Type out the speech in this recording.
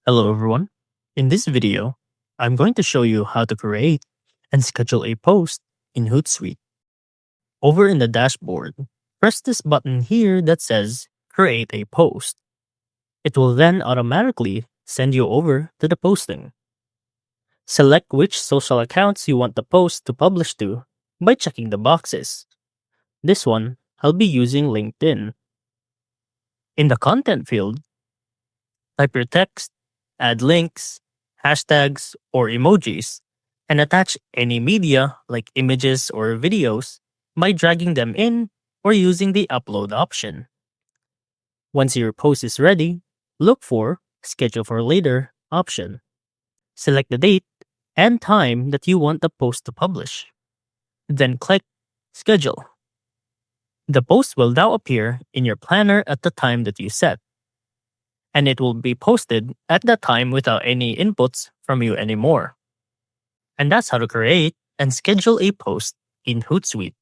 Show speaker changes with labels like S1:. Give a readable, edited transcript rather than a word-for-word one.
S1: Hello everyone. In this video, I'm going to show you how to create and schedule a post in Hootsuite. Over in the dashboard, press this button here that says Create a Post. It will then automatically send you over to the posting. Select which social accounts you want the post to publish to by checking the boxes. This one, I'll be using LinkedIn. In the content field, type your text, add links, hashtags, or emojis, and attach any media like images or videos by dragging them in or using the upload option. Once your post is ready, look for Schedule for Later option. Select the date and time that you want the post to publish. Then click Schedule. The post will now appear in your planner at the time that you set, and it will be posted at that time without any inputs from you anymore. And that's how to create and schedule a post in Hootsuite.